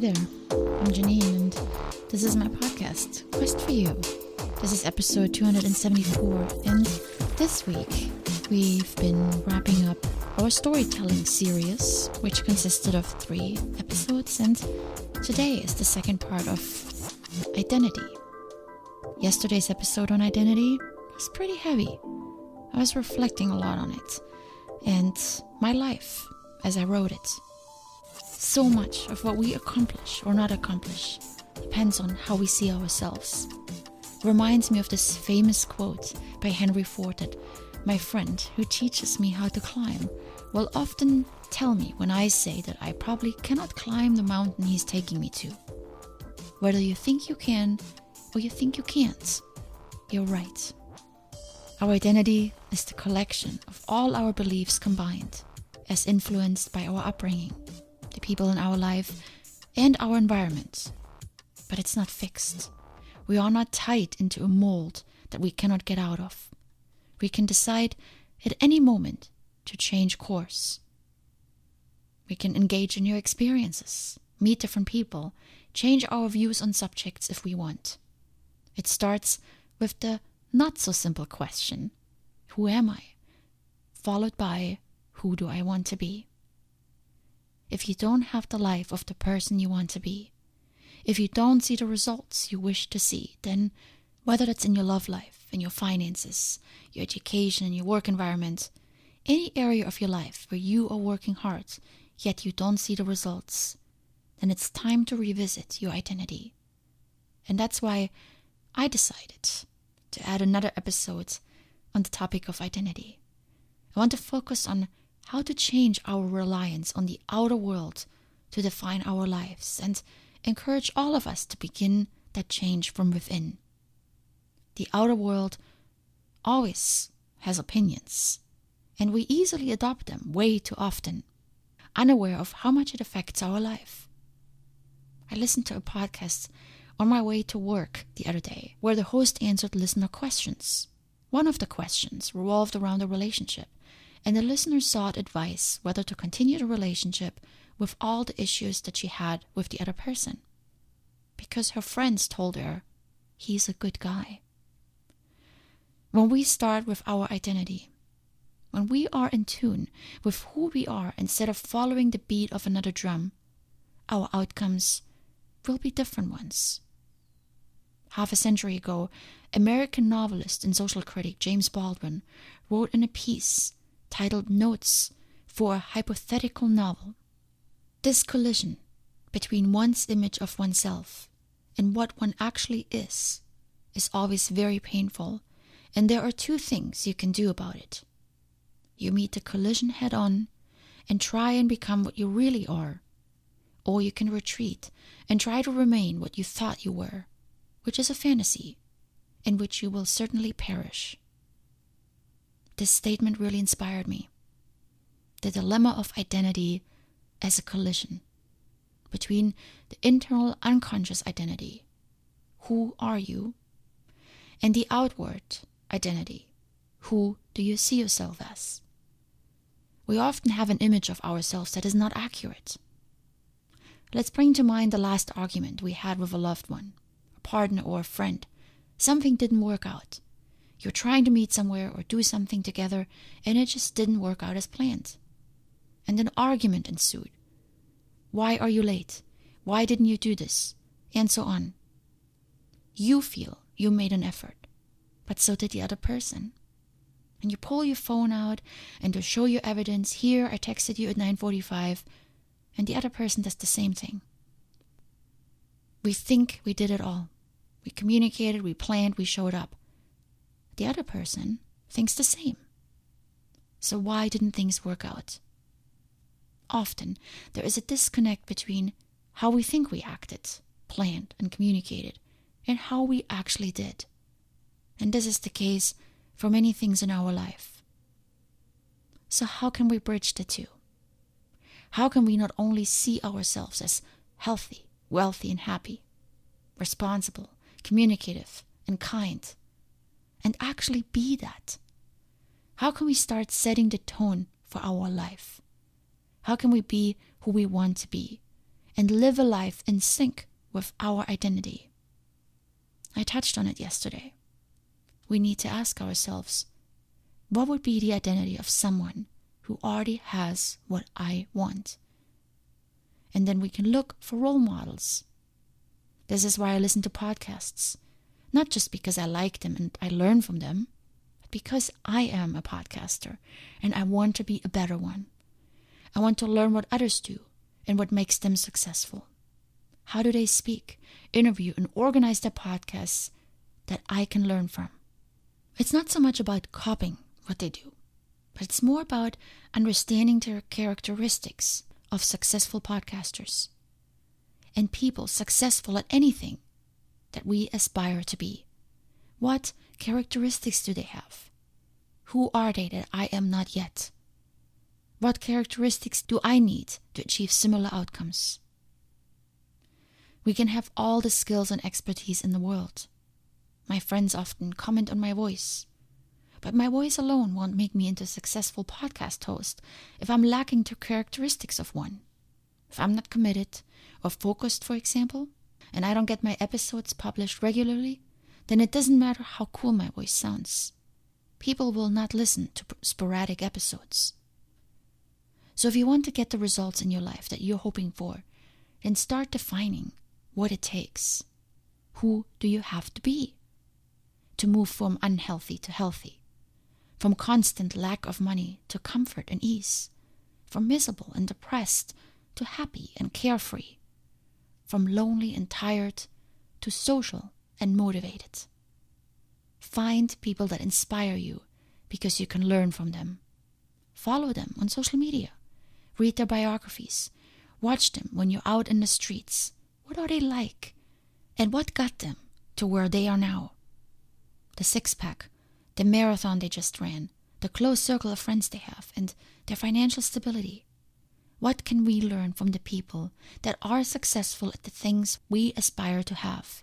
there, I'm Janine and this is my podcast, Quest for You. This is episode 274 and this week we've been wrapping up our storytelling series, which consisted of 3 episodes, and today is the second part of identity. Yesterday's episode on identity was pretty heavy. I was reflecting a lot on it and my life as I wrote it. So much of what we accomplish or not accomplish depends on how we see ourselves. It reminds me of this famous quote by Henry Ford that my friend who teaches me how to climb will often tell me when I say that I probably cannot climb the mountain he's taking me to. Whether you think you can or you think you can't, you're right. Our identity is the collection of all our beliefs combined, as influenced by our upbringing, the people in our life, and our environment. But it's not fixed. We are not tied into a mold that we cannot get out of. We can decide at any moment to change course. We can engage in new experiences, meet different people, change our views on subjects if we want. It starts with the not so simple question, who am I? Followed by, who do I want to be? If you don't have the life of the person you want to be, if you don't see the results you wish to see, then whether that's in your love life, in your finances, your education, your work environment, any area of your life where you are working hard, yet you don't see the results, then it's time to revisit your identity. And that's why I decided to add another episode on the topic of identity. I want to focus on how to change our reliance on the outer world to define our lives and encourage all of us to begin that change from within. The outer world always has opinions, and we easily adopt them way too often, unaware of how much it affects our life. I listened to a podcast on my way to work the other day, where the host answered listener questions. One of the questions revolved around a relationship, and the listener sought advice whether to continue the relationship with all the issues that she had with the other person, because her friends told her, he's a good guy. When we start with our identity, when we are in tune with who we are instead of following the beat of another drum, our outcomes will be different ones. Half a century ago, American novelist and social critic James Baldwin wrote in a piece titled Notes for a Hypothetical Novel. This collision between one's image of oneself and what one actually is always very painful, and there are 2 things you can do about it. You meet the collision head on and try and become what you really are, or you can retreat and try to remain what you thought you were, which is a fantasy in which you will certainly perish. This statement really inspired me. The dilemma of identity as a collision between the internal unconscious identity, who are you, and the outward identity, who do you see yourself as? We often have an image of ourselves that is not accurate. Let's bring to mind the last argument we had with a loved one, a partner or a friend. Something didn't work out. You're trying to meet somewhere or do something together, and it just didn't work out as planned. And an argument ensued. Why are you late? Why didn't you do this? And so on. You feel you made an effort, but so did the other person. And you pull your phone out and to show your evidence, here I texted you at 9:45, and the other person does the same thing. We think we did it all. We communicated, we planned, we showed up. The other person thinks the same. So why didn't things work out? Often, there is a disconnect between how we think we acted, planned, and communicated, and how we actually did. And this is the case for many things in our life. So how can we bridge the 2? How can we not only see ourselves as healthy, wealthy, and happy, responsible, communicative, and kind, and actually be that? How can we start setting the tone for our life? How can we be who we want to be and live a life in sync with our identity. I touched on it yesterday. We need to ask ourselves, what would be the identity of someone who already has what I want? And then we can look for role models. This is why I listen to podcasts. Not just because I like them and I learn from them, but because I am a podcaster and I want to be a better one. I want to learn what others do and what makes them successful. How do they speak, interview, and organize their podcasts that I can learn from? It's not so much about copying what they do, but it's more about understanding their characteristics of successful podcasters and people successful at anything that we aspire to be. What characteristics do they have? Who are they that I am not yet? What characteristics do I need to achieve similar outcomes? We can have all the skills and expertise in the world. My friends often comment on my voice. But my voice alone won't make me into a successful podcast host if I'm lacking the characteristics of one. If I'm not committed or focused, for example, and I don't get my episodes published regularly, then it doesn't matter how cool my voice sounds. People will not listen to sporadic episodes. So if you want to get the results in your life that you're hoping for, then start defining what it takes. Who do you have to be to move from unhealthy to healthy? From constant lack of money to comfort and ease? From miserable and depressed to happy and carefree? From lonely and tired to social and motivated? Find people that inspire you because you can learn from them. Follow them on social media. Read their biographies. Watch them when you're out in the streets. What are they like? And what got them to where they are now? The six-pack, the marathon they just ran, the close circle of friends they have, and their financial stability. What can we learn from the people that are successful at the things we aspire to have?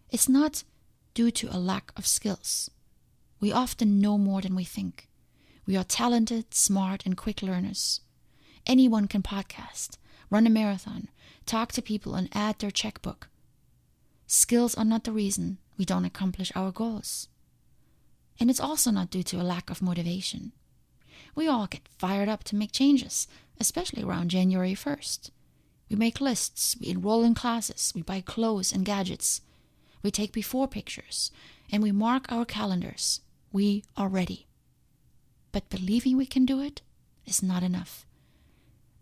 It's not due to a lack of skills. We often know more than we think. We are talented, smart, and quick learners. Anyone can podcast, run a marathon, talk to people, and add their checkbook. Skills are not the reason we don't accomplish our goals. And it's also not due to a lack of motivation. We all get fired up to make changes, especially around January 1st. We make lists, we enroll in classes, we buy clothes and gadgets. We take before pictures, and we mark our calendars. We are ready. But believing we can do it is not enough.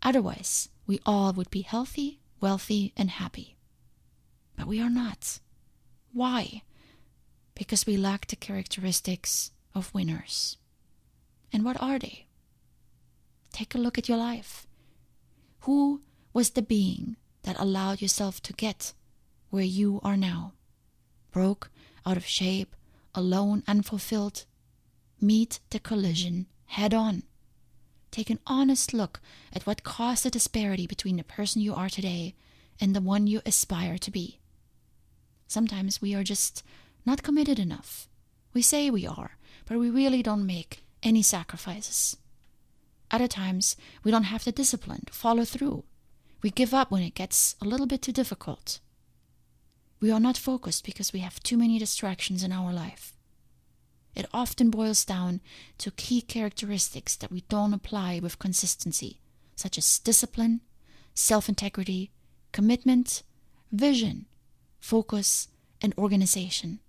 Otherwise, we all would be healthy, wealthy, and happy. But we are not. Why? Because we lack the characteristics of winners. And what are they? Take a look at your life. Who was the being that allowed yourself to get where you are now? Broke, out of shape, alone, unfulfilled? Meet the collision head on. Take an honest look at what caused the disparity between the person you are today and the one you aspire to be. Sometimes we are just not committed enough. We say we are, but we really don't make any sacrifices. Other times, we don't have the discipline to follow through. We give up when it gets a little bit too difficult. We are not focused because we have too many distractions in our life. It often boils down to key characteristics that we don't apply with consistency, such as discipline, self-integrity, commitment, vision, focus, and organization.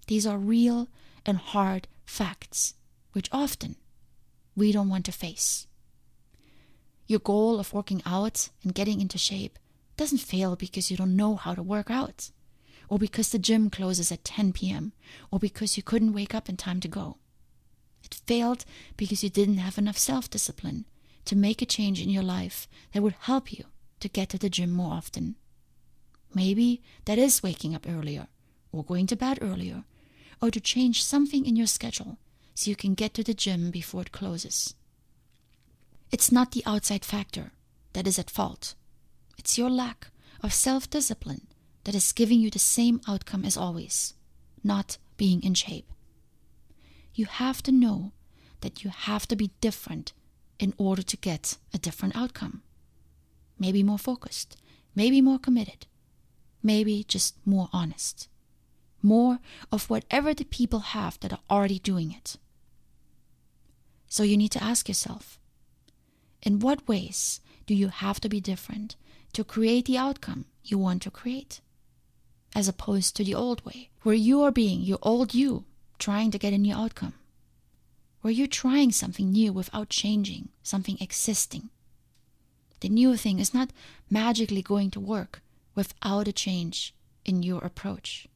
These are real and hard facts, which often we don't want to face. Your goal of working out and getting into shape doesn't fail because you don't know how to work out, or because the gym closes at 10 p.m., or because you couldn't wake up in time to go. It failed because you didn't have enough self-discipline to make a change in your life that would help you to get to the gym more often. Maybe that is waking up earlier, or going to bed earlier, or to change something in your schedule so you can get to the gym before it closes. It's not the outside factor that is at fault. It's your lack of self-discipline that is giving you the same outcome as always, not being in shape. You have to know that you have to be different in order to get a different outcome. maybe more focused, maybe more committed, maybe just more honest. More of whatever the people have that are already doing it. So you need to ask yourself, in what ways do you have to be different to create the outcome you want to create? As opposed to the old way, where you are being your old you, trying to get a new outcome. Where you're trying something new without changing, something existing. The new thing is not magically going to work without a change in your approach.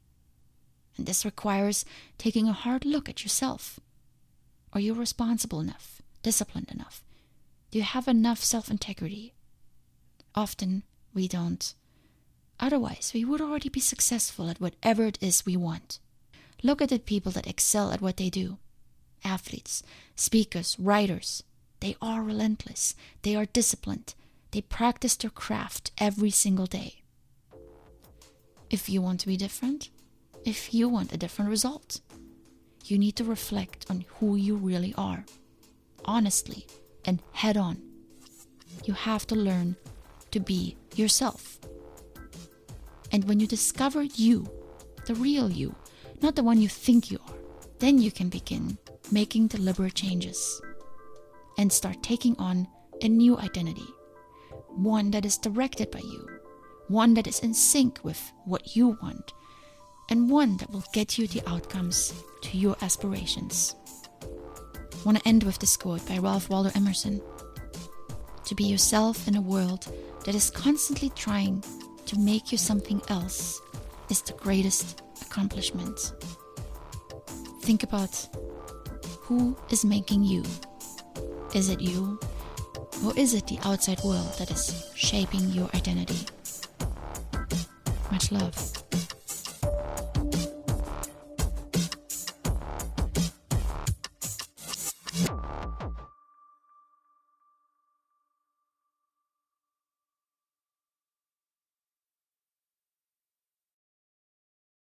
And this requires taking a hard look at yourself. Are you responsible enough? Disciplined enough? Do you have enough self-integrity? Often we don't. Otherwise, we would already be successful at whatever it is we want. Look at the people that excel at what they do. Athletes, speakers, writers. They are relentless. They are disciplined. They practice their craft every single day. If you want to be different, if you want a different result, you need to reflect on who you really are, honestly and head on. You have to learn to be yourself. And when you discover you, the real you, not the one you think you are, then you can begin making deliberate changes and start taking on a new identity, one that is directed by you, one that is in sync with what you want, and one that will get you the outcomes to your aspirations. I want to end with this quote by Ralph Waldo Emerson. To be yourself in a world that is constantly trying to make you something else is the greatest accomplishment. Think about who is making you. Is it you? Or is it the outside world that is shaping your identity? Much love.